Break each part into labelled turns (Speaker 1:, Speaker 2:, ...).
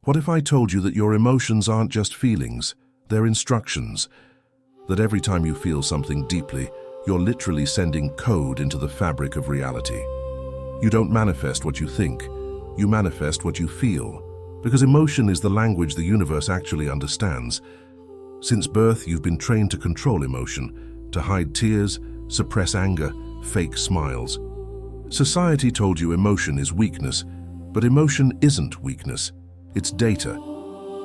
Speaker 1: What if I told you that your emotions aren't just feelings, they're instructions? That every time you feel something deeply, you're literally sending code into the fabric of reality. You don't manifest what you think, you manifest what you feel, because emotion is the language the universe actually understands. Since birth, you've been trained to control emotion, to hide tears, suppress anger, fake smiles. Society told you emotion is weakness, but emotion isn't weakness, it's data.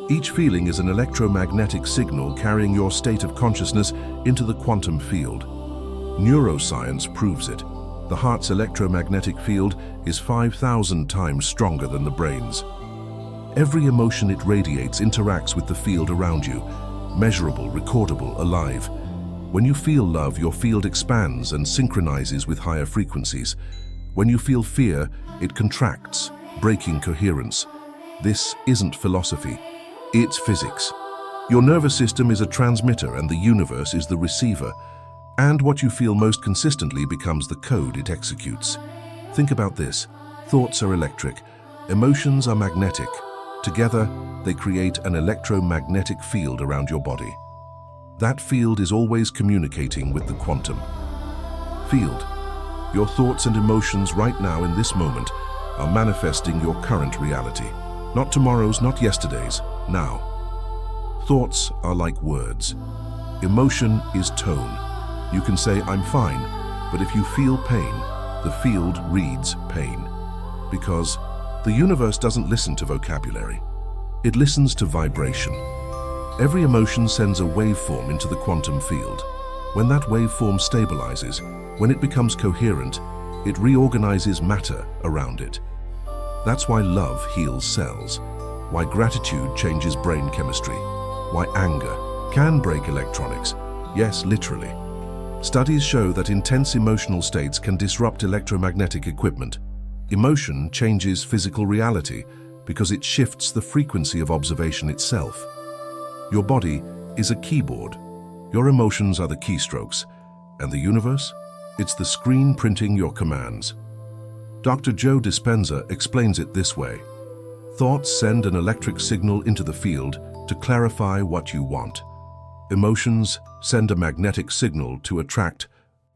Speaker 1: Each feeling is an electromagnetic signal carrying your state of consciousness into the quantum field. Neuroscience proves it. The heart's electromagnetic field is 5,000 times stronger than the brain's. Every emotion it radiates interacts with the field around you, measurable, recordable, alive. When you feel love, your field expands and synchronizes with higher frequencies. When you feel fear, it contracts, breaking coherence. This isn't philosophy, it's physics. Your nervous system is a transmitter and the universe is the receiver. And what you feel most consistently becomes the code it executes. Think about this. Thoughts are electric, emotions are magnetic. Together, they create an electromagnetic field around your body. That field is always communicating with the quantum field. Your thoughts and emotions right now in this moment are manifesting your current reality. Not tomorrow's, not yesterday's, now. Thoughts are like words. Emotion is tone. You can say, I'm fine, but if you feel pain, the field reads pain. Because the universe doesn't listen to vocabulary. It listens to vibration. Every emotion sends a waveform into the quantum field. When that waveform stabilizes, when it becomes coherent, it reorganizes matter around it. That's why love heals cells, why gratitude changes brain chemistry, why anger can break electronics. Yes, literally. Studies show that intense emotional states can disrupt electromagnetic equipment. Emotion changes physical reality because it shifts the frequency of observation itself. Your body is a keyboard. Your emotions are the keystrokes. And the universe? It's the screen printing your commands. Dr. Joe Dispenza explains it this way. Thoughts send an electric signal into the field to clarify what you want. Emotions send a magnetic signal to attract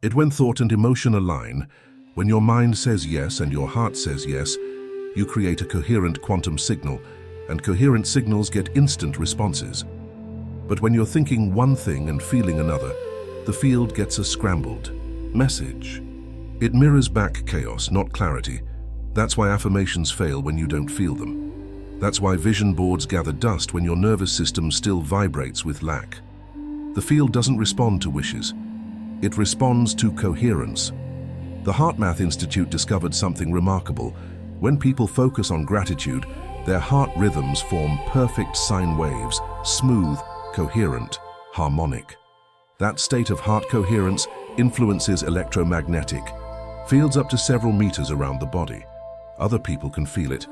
Speaker 1: it. When thought and emotion align, when your mind says yes and your heart says yes, you create a coherent quantum signal, and coherent signals get instant responses. But when you're thinking one thing and feeling another, the field gets a scrambled message. It mirrors back chaos, not clarity. That's why affirmations fail when you don't feel them. That's why vision boards gather dust when your nervous system still vibrates with lack. The field doesn't respond to wishes. It responds to coherence. The HeartMath Institute discovered something remarkable. When people focus on gratitude, their heart rhythms form perfect sine waves, smooth, coherent, harmonic. That state of heart coherence influences electromagnetic fields up to several meters around the body. Other people can feel it.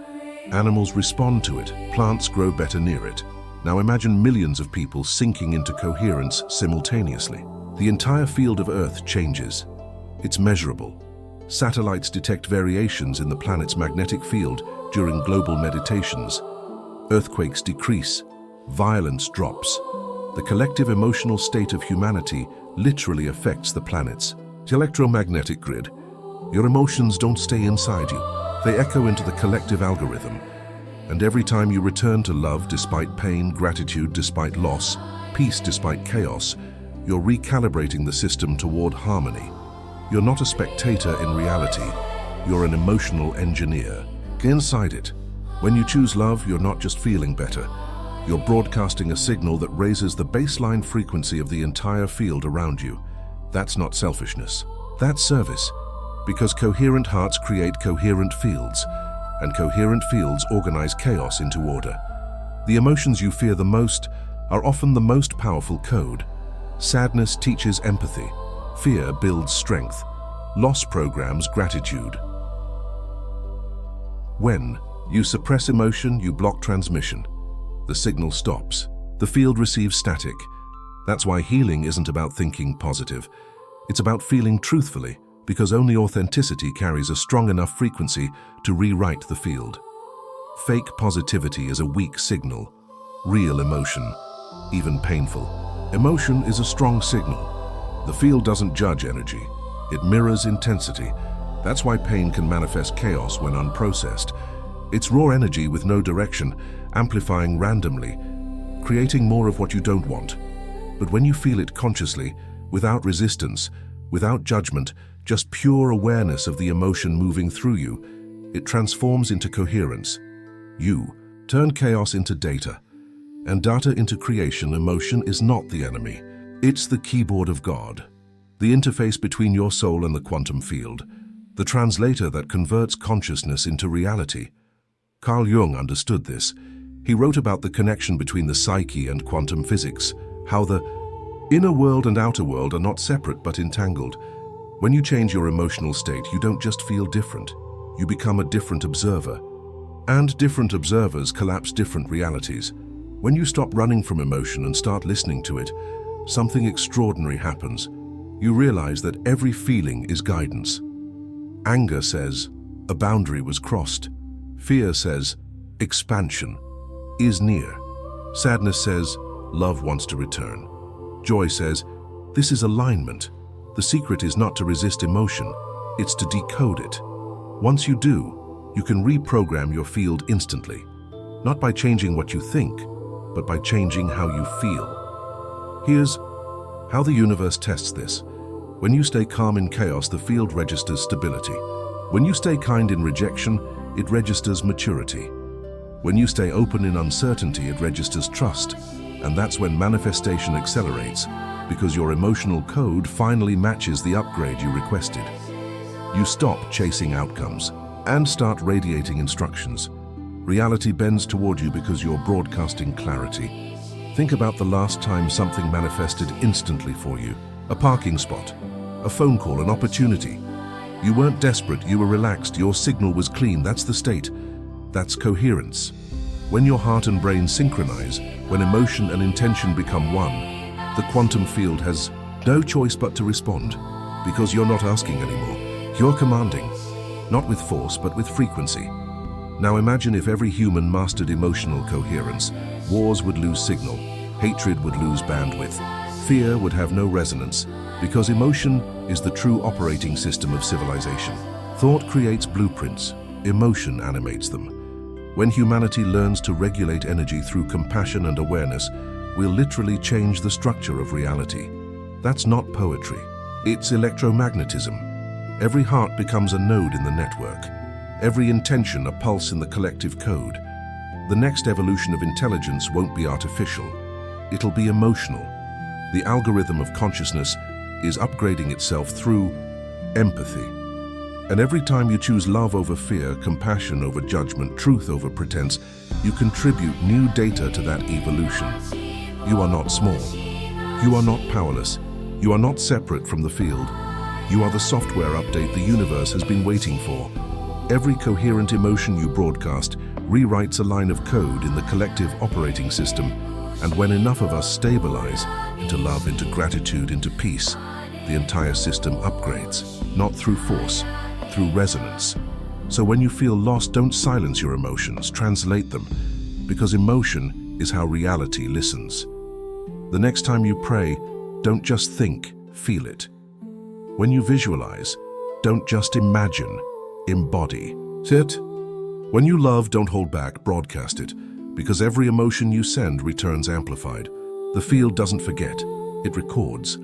Speaker 1: Animals respond to it. Plants grow better near it. Now imagine millions of people sinking into coherence simultaneously. The entire field of Earth changes. It's measurable. Satellites detect variations in the planet's magnetic field during global meditations. Earthquakes decrease. Violence drops. The collective emotional state of humanity literally affects the planet's electromagnetic grid. Your emotions don't stay inside you. They echo into the collective algorithm. And every time you return to love despite pain, gratitude despite loss, peace despite chaos, you're recalibrating the system toward harmony. You're not a spectator in reality. You're an emotional engineer. Inside it. When you choose love, you're not just feeling better. You're broadcasting a signal that raises the baseline frequency of the entire field around you. That's not selfishness. That's service. Because coherent hearts create coherent fields, and coherent fields organize chaos into order. The emotions you fear the most are often the most powerful code. Sadness teaches empathy. Fear builds strength. Loss programs gratitude. When you suppress emotion, you block transmission. The signal stops. The field receives static. That's why healing isn't about thinking positive. It's about feeling truthfully, because only authenticity carries a strong enough frequency to rewrite the field. Fake positivity is a weak signal. Real emotion, even painful. Emotion is a strong signal. The field doesn't judge energy. It mirrors intensity. That's why pain can manifest chaos when unprocessed. It's raw energy with no direction, amplifying randomly, creating more of what you don't want. But when you feel it consciously, without resistance, without judgment, just pure awareness of the emotion moving through you, it transforms into coherence. You turn chaos into data, and data into creation. Emotion is not the enemy. It's the keyboard of God, the interface between your soul and the quantum field, the translator that converts consciousness into reality. Carl Jung understood this. He wrote about the connection between the psyche and quantum physics, how the inner world and outer world are not separate but entangled. When you change your emotional state, you don't just feel different, you become a different observer. And different observers collapse different realities. When you stop running from emotion and start listening to it, something extraordinary happens. You realize that every feeling is guidance. Anger says, a boundary was crossed. Fear says, expansion is near. Sadness says, love wants to return. Joy says, this is alignment. The secret is not to resist emotion, it's to decode it. Once you do, you can reprogram your field instantly, not by changing what you think, but by changing how you feel. Here's how the universe tests this. When you stay calm in chaos, the field registers stability. When you stay kind in rejection, it registers maturity. When you stay open in uncertainty, it registers trust. And that's when manifestation accelerates, because your emotional code finally matches the upgrade you requested. You stop chasing outcomes and start radiating instructions. Reality bends toward you because you're broadcasting clarity. Think about the last time something manifested instantly for you. A parking spot, a phone call, an opportunity. You weren't desperate, you were relaxed, your signal was clean. That's the state. That's coherence. When your heart and brain synchronize, when emotion and intention become one, the quantum field has no choice but to respond, because you're not asking anymore. You're commanding, not with force, but with frequency. Now imagine if every human mastered emotional coherence. Wars would lose signal, hatred would lose bandwidth, fear would have no resonance, because emotion is the true operating system of civilization. Thought creates blueprints, emotion animates them. When humanity learns to regulate energy through compassion and awareness, we'll literally change the structure of reality. That's not poetry, it's electromagnetism. Every heart becomes a node in the network, every intention a pulse in the collective code. The next evolution of intelligence won't be artificial, it'll be emotional. The algorithm of consciousness is upgrading itself through empathy. And every time you choose love over fear, compassion over judgment, truth over pretense, you contribute new data to that evolution. You are not small. You are not powerless. You are not separate from the field. You are the software update the universe has been waiting for. Every coherent emotion you broadcast rewrites a line of code in the collective operating system. And when enough of us stabilize into love, into gratitude, into peace, the entire system upgrades, not through force, through resonance. So when you feel lost, don't silence your emotions, translate them, because emotion is how reality listens. The next time you pray, don't just think, feel it. When you visualize, don't just imagine, embody. Sit. When you love, don't hold back, broadcast it, because every emotion you send returns amplified. The field doesn't forget, it records.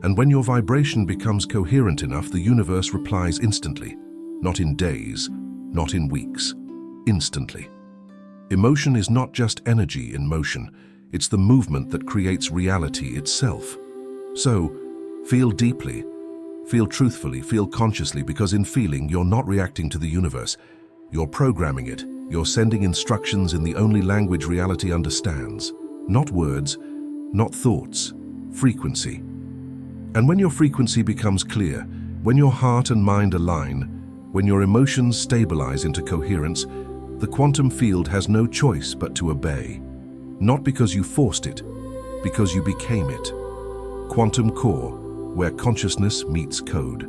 Speaker 1: And when your vibration becomes coherent enough, the universe replies instantly, not in days, not in weeks, instantly. Emotion is not just energy in motion, it's the movement that creates reality itself. So, feel deeply, feel truthfully, feel consciously, because in feeling, you're not reacting to the universe. You're programming it. You're sending instructions in the only language reality understands. Not words, not thoughts, frequency. And when your frequency becomes clear, when your heart and mind align, when your emotions stabilize into coherence, the quantum field has no choice but to obey. Not because you forced it, because you became it. Quantum Core, where consciousness meets code.